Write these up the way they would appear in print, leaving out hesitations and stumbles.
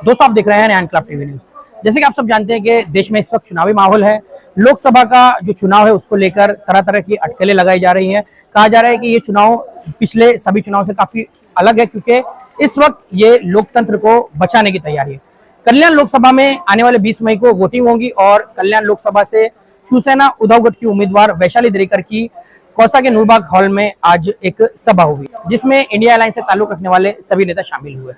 दोस्तों, आप देख रहे हैं नया इनकलाब टीवी न्यूज। जैसे कि आप सब जानते हैं कि देश में इस वक्त चुनावी माहौल है। लोकसभा का जो चुनाव है उसको लेकर तरह तरह की अटकलें लगाई जा रही हैं। कहा जा रहा है कि ये चुनाव पिछले सभी चुनाव से काफी अलग है, क्योंकि इस वक्त ये लोकतंत्र को बचाने की तैयारी है। कल्याण लोकसभा में आने वाले 20 मई को वोटिंग होगी और कल्याण लोकसभा से शिवसेना उद्धव गट की उम्मीदवार वैशाली दरेकर की कौसा के नूरबाग हॉल में आज एक सभा हुई, जिसमें इंडिया अलायंस से ताल्लुक रखने वाले सभी नेता शामिल हुए,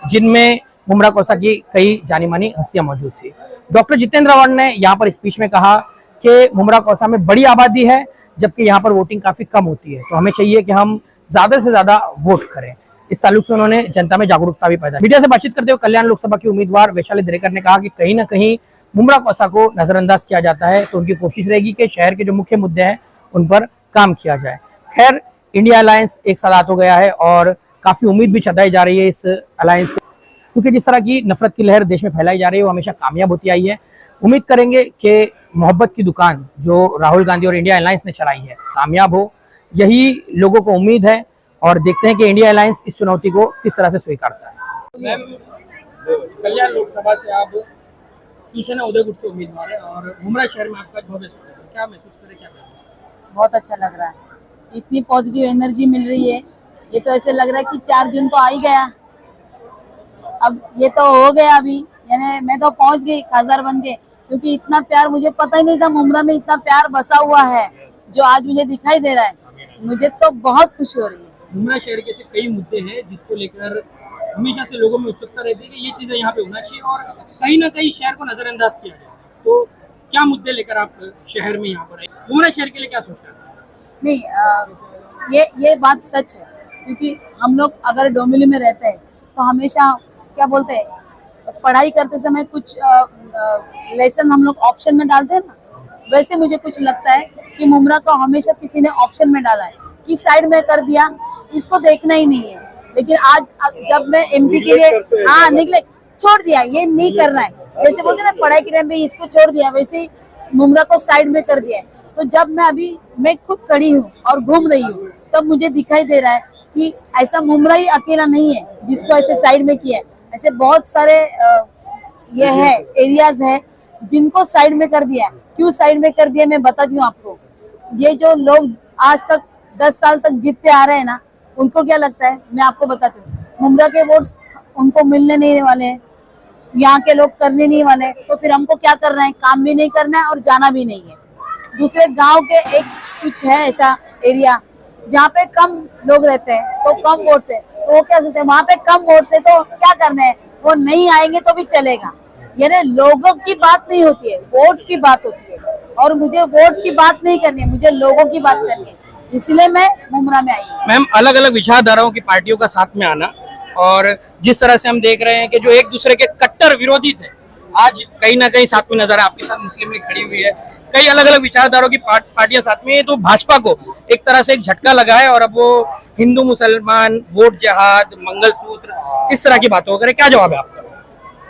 जिनमें मुमरा कौसा की कई जानी मानी हस्तियां मौजूद थी। डॉक्टर जितेंद्र अवार्ड ने यहाँ पर स्पीच में कहा कि मुमरा कौसा में बड़ी आबादी है, जबकि यहाँ पर वोटिंग काफी कम होती है, तो हमें चाहिए कि हम ज्यादा से ज्यादा वोट करें। इस ताल्लुक से उन्होंने जनता में जागरूकता भी पैदा। मीडिया से बातचीत करते हुए कल्याण लोकसभा की उम्मीदवार वैशाली दरेकर ने कहा कि कहीं ना कहीं मुमरा कौसा को नजरअंदाज किया जाता है, तो उनकी कोशिश रहेगी कि शहर के जो मुख्य मुद्दे हैं उन पर काम किया जाए। खैर, इंडिया अलायंस एक साल हो गया है और काफी उम्मीद भी जताई जा रही है इस अलायंस से, क्योंकि जिस तरह की नफरत की लहर देश में फैलाई जा रही है वो हमेशा कामयाब होती आई है। उम्मीद करेंगे कि मोहब्बत की दुकान जो राहुल गांधी और इंडिया अलायंस ने चलाई है कामयाब हो, यही लोगों को उम्मीद है। और देखते हैं कि इंडिया अलायंस इस चुनौती को किस तरह से स्वीकारता है। मैम, कल्याण लोकसभा से आप शिवसेना उदय गुट के उम्मीदवार है और मुमरा शहर में आपका भव्य स्वागत है, क्या महसूस करें, क्या करें? बहुत अच्छा लग रहा है, इतनी पॉजिटिव एनर्जी मिल रही है। ये तो ऐसे लग रहा है कि 4 जून तो आ ही गया, अब ये तो हो गया अभी, यानी मैं तो पहुंच गई खासदार बन के, क्योंकि इतना प्यार मुझे पता ही नहीं था मुमरा में इतना प्यार बसा हुआ है जो आज मुझे दिखाई दे रहा है। मुझे तो बहुत खुशी हो रही है। मुमरा शहर के ऐसे कई मुद्दे हैं जिसको लेकर हमेशा से लोगों में उत्सुकता रहती है कि ये चीजें यहाँ पे होना चाहिए और कहीं ना कहीं शहर को नजरअंदाज किया जाए, तो क्या मुद्दे लेकर आप शहर में यहाँ पर आए? मुमरा शहर के लिए क्या सोच रहे हैं? नहीं, ये बात सच है, क्योंकि हम लोग अगर डोमिली में रहते हैं तो हमेशा क्या बोलते हैं, पढ़ाई करते समय कुछ लेसन हम लोग ऑप्शन में डालते हैं ना, वैसे मुझे कुछ लगता है कि मुमरा को हमेशा किसी ने ऑप्शन में डाला है कि साइड में कर दिया, इसको देखना ही नहीं है। लेकिन आज जब मैं एमपी के लिए निकले, छोड़ दिया, ये नहीं करना है, जैसे बोलते ना पढ़ाई के टाइम पे इसको छोड़ दिया, वैसे ही मुमरा को साइड में कर दिया है। तो जब मैं खुद खड़ी हूँ और घूम रही हूँ, तब मुझे दिखाई दे रहा है कि ऐसा मुमरा ही अकेला नहीं है जिसको ऐसे साइड में किया है। ऐसे बहुत सारे ये है एरियाज है जिनको साइड में कर दिया है। क्यों साइड में कर दिया मैं बताती हूँ आपको। ये जो लोग आज तक 10 साल तक जीतते आ रहे हैं ना, उनको क्या लगता है मैं आपको बताती हूँ, मुमरा के वोट्स उनको मिलने नहीं वाले हैं, यहाँ के लोग करने नहीं वाले, तो फिर हमको क्या करना है, काम भी नहीं करना है और जाना भी नहीं है। दूसरे गांव के एक कुछ है ऐसा एरिया जहाँ पे कम लोग रहते हैं, तो कम वोट से, तो वो क्या सोचते हैं वहाँ पे कम वोट से तो क्या करना है, वो नहीं आएंगे तो भी चलेगा। यानी लोगों की बात नहीं होती है, वोट्स की बात होती है, और मुझे वोट्स की बात नहीं करनी है, मुझे लोगों की बात करनी है, इसलिए मैं मुमरा में आई। मैम, अलग अलग विचारधाराओं की पार्टियों का साथ में आना और जिस तरह से हम देख रहे हैं कि जो एक दूसरे के कट्टर विरोधी थे, आज कहीं ना कहीं साथ में नजर है। आपके साथ मुस्लिम लीग खड़ी हुई है, कई अलग अलग विचारधाराओं की पार्टियां साथ में है, तो भाजपा को एक तरह से एक झटका लगा है और अब वो हिंदू मुसलमान, वोट जिहाद, मंगलसूत्र, इस तरह की बातों करें, क्या जवाब है आपका?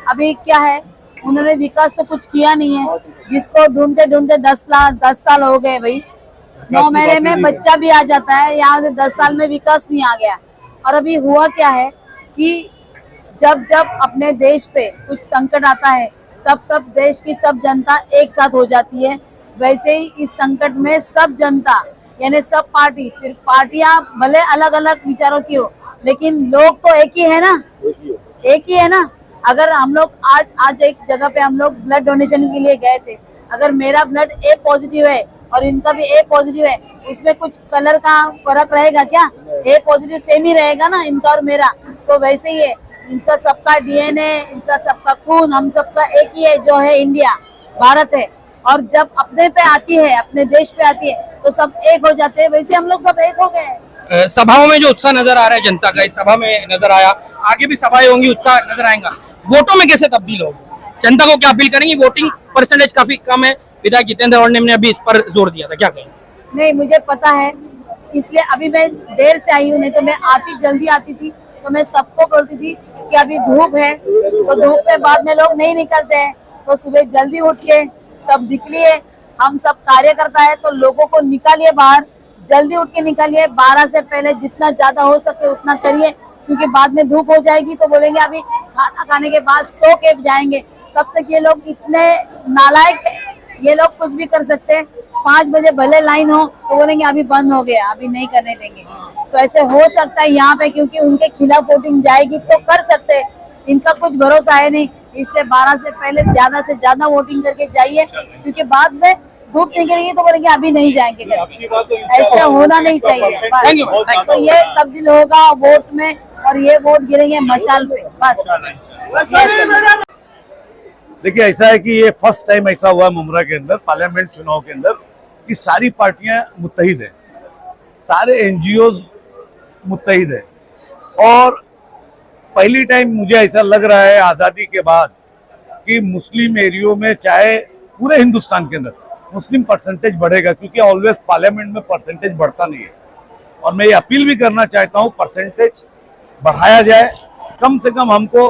अभी क्या है, उन्होंने विकास तो कुछ किया नहीं है, जिसको ढूंढते ढूंढते 10 साल हो गए भाई। 9 महीने में बच्चा भी आ जाता है, यहाँ से 10 साल में विकास नहीं आ गया। और अभी हुआ क्या है कि जब जब अपने देश पे कुछ संकट आता है, तब तब देश की सब जनता एक साथ हो जाती है। वैसे ही इस संकट में सब जनता यानी सब पार्टी, फिर पार्टियां भले अलग अलग विचारों की हो, लेकिन लोग तो एक ही है ना, एक ही है ना। अगर हम लोग आज एक जगह पे हम लोग ब्लड डोनेशन के लिए गए थे, अगर मेरा ब्लड ए पॉजिटिव है और इनका भी ए पॉजिटिव है, उसमें कुछ कलर का फर्क रहेगा क्या? ए पॉजिटिव सेम ही रहेगा ना इनका और मेरा। तो वैसे ही है, इनका सबका डीएनए, इनका सबका खून, हम सबका एक ही है, जो है इंडिया, भारत है। और जब अपने पे आती है, अपने देश पे आती है, तो सब एक हो जाते हैं। वैसे हम लोग सब एक हो गए। सभाओं में जो उत्साह नजर आ रहा है जनता का, इस सभा में नजर आया, आगे भी सभाएं होंगी, उत्साह नजर आएगा। वोटों में कैसे तब्दील होगी? जनता को क्या अपील करेंगी? वोटिंग परसेंटेज काफी कम है, विधायक जितेंद्र अवार्ड ने अभी इस पर जोर दिया था, क्या कहें? नहीं, मुझे पता है, इसलिए अभी मैं देर से आई हूँ, नहीं तो मैं जल्दी आती थी, तो मैं सबको बोलती थी कि अभी धूप है, तो धूप में बाद में लोग नहीं निकलते हैं, तो सुबह जल्दी उठ के सब निकलिए। हम सब कार्यकर्ता है तो लोगों को निकालिए बाहर, जल्दी उठ के निकालिए, 12 से पहले जितना ज्यादा हो सके उतना करिए, क्योंकि बाद में धूप हो जाएगी तो बोलेंगे अभी खाना खाने के बाद सो के जाएंगे। तब तक ये लोग इतने नालायक है, ये लोग कुछ भी कर सकते हैं। 5 बजे भले लाइन हो तो बोलेंगे अभी बंद हो गया, अभी नहीं करने देंगे। तो ऐसे हो सकता है यहाँ पे, क्योंकि उनके खिलाफ वोटिंग जाएगी तो कर सकते हैं, इनका कुछ भरोसा है नहीं। इसलिए 12 से पहले से ज्यादा वोटिंग करके जाइए, क्योंकि बाद में धूप निकलेगी तो बोलेंगे अभी नहीं जाएंगे करके। ऐसा होना नहीं चाहिए। बस तो ये तब्दील होगा वोट में, और ये वोट गिरेंगे मशाल पे बस। देखिए, ऐसा है कि ये फर्स्ट टाइम ऐसा हुआ मुमरा के अंदर, पार्लियामेंट चुनाव के अंदर, कि सारी पार्टियां मुत्तहिद हैं, सारे एनजीओ मुत्तहिद हैं। और पहली टाइम मुझे ऐसा लग रहा है आज़ादी के बाद कि मुस्लिम एरियो में, चाहे पूरे हिंदुस्तान के अंदर, मुस्लिम परसेंटेज बढ़ेगा, क्योंकि ऑलवेज पार्लियामेंट में परसेंटेज बढ़ता नहीं है। और मैं ये अपील भी करना चाहता हूँ, परसेंटेज बढ़ाया जाए। कम से कम हमको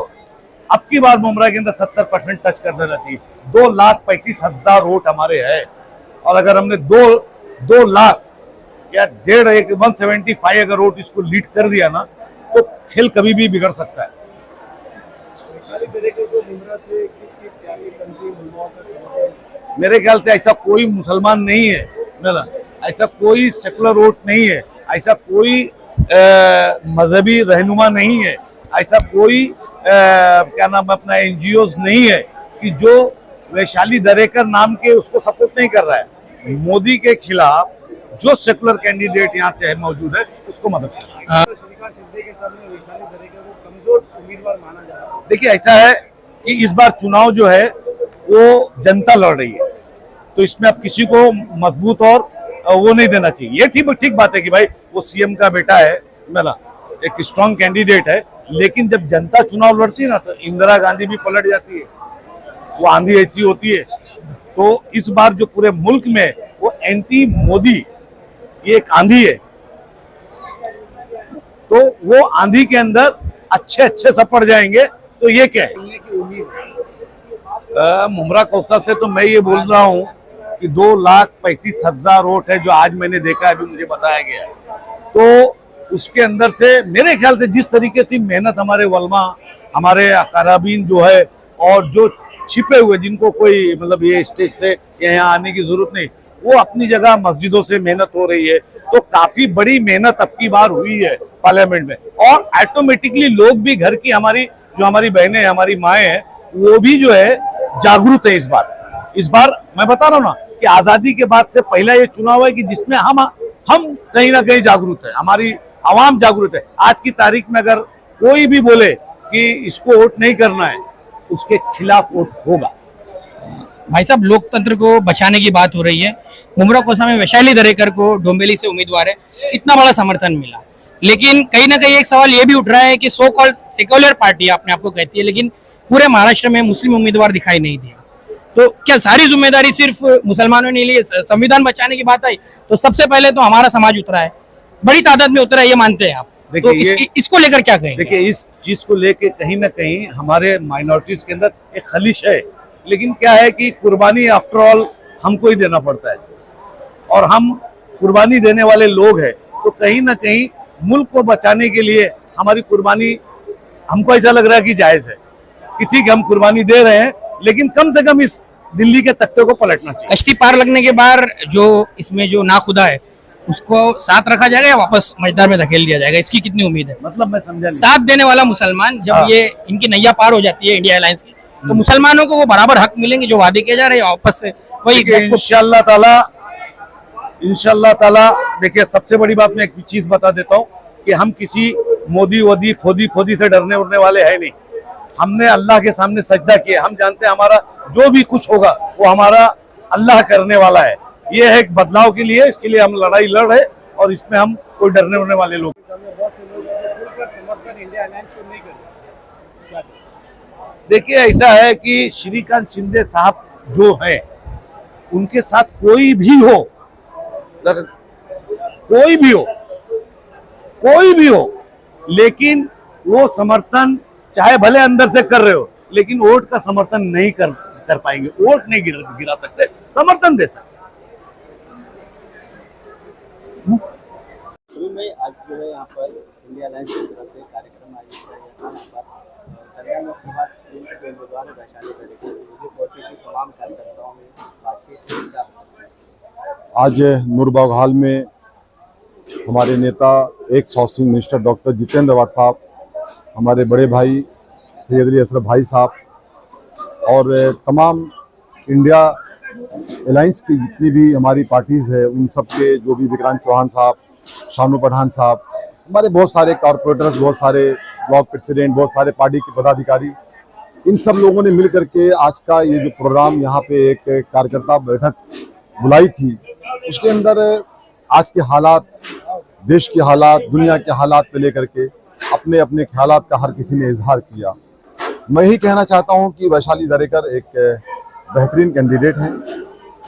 अब की बार मुमरा के अंदर 70% टच कर देना चाहिए। 2,35,000 वोट हमारे हैं, और अगर हमने 2 लाख या 175 अगर वोट इसको लीड कर दिया ना, तो खेल कभी भी बिगड़ सकता है। मेरे ख्याल से ऐसा कोई मुसलमान नहीं है ना, ऐसा कोई सेकुलर वोट नहीं है, ऐसा कोई मजहबी रहनुमा नहीं है, ऐसा कोई क्या नाम अपना एनजीओज नहीं है कि जो वैशाली दरेकर नाम के उसको सपोर्ट नहीं कर रहा है। मोदी के खिलाफ जो सेकुलर कैंडिडेट यहाँ से है मौजूद है, उसको मदद कर रहा है। श्रीकांत शिंदे के सामने वैशाली दरेकर को कमजोर उम्मीदवार माना जा रहा है। देखिए, ऐसा है कि इस बार चुनाव जो है वो जनता लड़ रही है, तो इसमें अब किसी को मजबूत और वो नहीं देना चाहिए। ये ठीक बात है कि भाई वो सीएम का बेटा है, ना, एक स्ट्रॉन्ग कैंडिडेट है, लेकिन जब जनता चुनाव लड़ती है ना, तो इंदिरा गांधी भी पलट जाती है, वो आंधी ऐसी होती है। तो इस बार जो पूरे मुल्क में वो एंटी मोदी ये एक आंधी है, तो वो आंधी के अंदर अच्छे सब पड़ जाएंगे। तो ये क्या है, मुमरा कोस्ता से तो मैं ये बोल रहा हूँ कि 2,35,000 वोट है जो आज मैंने देखा है, अभी मुझे बताया गया है। तो उसके अंदर से मेरे ख्याल से जिस तरीके से मेहनत हमारे वलमा, हमारे अकाराबीन जो है, और जो छिपे हुए जिनको कोई मतलब ये स्टेज से यहाँ आने की जरूरत नहीं, वो अपनी जगह मस्जिदों से मेहनत हो रही है। तो काफी बड़ी मेहनत अब की बार हुई है पार्लियामेंट में, और ऑटोमेटिकली लोग भी, घर की हमारी बहनें, हमारी माएँ हैं, वो भी जो है जागरूक है। इस बार मैं बता रहा हूँ ना कि आजादी के बाद से पहला ये चुनाव है कि जिसमें हम कहीं ना कहीं जागरूक है, हमारी आवाम जागरूक है। आज की तारीख में अगर कोई भी बोले कि इसको वोट नहीं करना है, उसके खिलाफ वोट होगा। भाई साहब, लोकतंत्र को बचाने की बात हो रही है। मुमरा कोसा में वैशाली दरेकर को डोंबिवली से उम्मीदवार है, इतना बड़ा समर्थन मिला, लेकिन कहीं ना कहीं एक सवाल ये भी उठ रहा है कि सो कॉल्ड सेक्युलर पार्टी अपने आप को कहती है, लेकिन पूरे महाराष्ट्र में मुस्लिम उम्मीदवार दिखाई नहीं दिया। तो क्या सारी जिम्मेदारी सिर्फ मुसलमानों ने ली? संविधान बचाने की बात आई तो सबसे पहले तो हमारा समाज उतरा है, बड़ी तादाद में उतरा है, ये मानते हैं आप? तो इसको लेकर क्या कहेंगे? देखिए, इस चीज को लेके कहीं ना कहीं हमारे माइनॉरिटीज के अंदर एक खलिश है, लेकिन क्या है कि कुर्बानी आफ्टर ऑल हमको ही देना पड़ता है, और हम कुर्बानी देने वाले लोग हैं। तो कहीं ना कहीं मुल्क को बचाने के लिए हमारी कुर्बानी, हमको ऐसा लग रहा है कि जायज है, कि ठीक है हम कुर्बानी दे रहे हैं, लेकिन कम से कम इस दिल्ली के तख्ते को पलटना चाहिए। कश्ती पार लगने के बाद जो इसमें जो नाखुदा है उसको साथ रखा जाएगा या वापस मझदार में धकेल दिया जाएगा, इसकी कितनी उम्मीद है? मतलब मैं समझा नहीं। साथ देने वाला मुसलमान जब ये इनकी नैया पार हो जाती है इंडिया अलायंस की, तो मुसलमानों को वो बराबर हक मिलेंगे जो वादे किए जा रहे हैं वापस से वही। इंशाल्लाह ताला देखिए, सबसे बड़ी बात मैं एक चीज बता देता हूँ कि हम किसी मोदी वोदी खोदी से डरने उड़ने वाले हैं नहीं। हमने अल्लाह के सामने सजदा किया, हम जानते हैं हमारा जो भी कुछ होगा वो हमारा अल्लाह करने वाला है। ये है एक बदलाव के लिए, इसके लिए हम लड़ाई लड़ रहे, और इसमें हम कोई डरने उड़ने वाले लोग। बहुत से लोग समर्थन इंडिया अलायंस को नहीं करते। देखिए, ऐसा है कि श्रीकांत शिंदे साहब जो है, उनके साथ कोई भी हो, लेकिन वो समर्थन चाहे भले अंदर से कर रहे हो, लेकिन वोट का समर्थन नहीं कर पाएंगे। वोट नहीं गिरा सकते, समर्थन दे सकते। अभी मैं आज जो है यहाँ पर इंडिया अलायंस की तरफ से कार्यक्रम आयोजित किया गया था। कल्याण लोकसभा क्षेत्र के उम्मीदवार वैशाली दरेकर मुझे पहुंची थी, तमाम कार्यकर्ताओं में बातचीत हुई। आज नूरबाग हाल में हमारे नेता ex housing minister doctor Jitendra Awhad साहब, हमारे बड़े भाई सैयद अली अशरफ भाई साहब और तमाम इंडिया अलायंस की जितनी भी हमारी पार्टीज़ है उन सब के जो भी विक्रांत चौहान साहब, शानू पठान साहब, हमारे बहुत सारे कॉरपोरेटर्स, बहुत सारे ब्लॉक प्रेसिडेंट, बहुत सारे पार्टी के पदाधिकारी, इन सब लोगों ने मिल करके आज का ये जो प्रोग्राम यहाँ पे एक कार्यकर्ता बैठक बुलाई थी, उसके अंदर आज के हालात, देश के हालात, दुनिया के हालात पे लेकर के अपने अपने ख्यालात का हर किसी ने इजहार किया। मैं ही कहना चाहता हूँ कि वैशाली दरेकर एक बेहतरीन कैंडिडेट हैं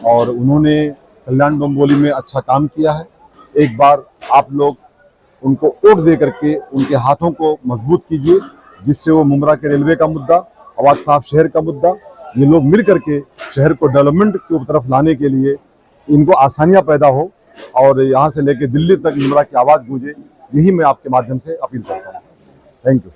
और उन्होंने कल्याण डोंबिवली में अच्छा काम किया है। एक बार आप लोग उनको वोट दे करके उनके हाथों को मजबूत कीजिए, जिससे वो मुमरा के रेलवे का मुद्दा, अवाड साहब शहर का मुद्दा, ये लोग मिल करके शहर को डेवलपमेंट की तरफ लाने के लिए इनको आसानियां पैदा हो और यहाँ से लेकर दिल्ली तक मुमरा की आवाज़ गूंजे। यही मैं आपके माध्यम से अपील करता हूँ। Thank you.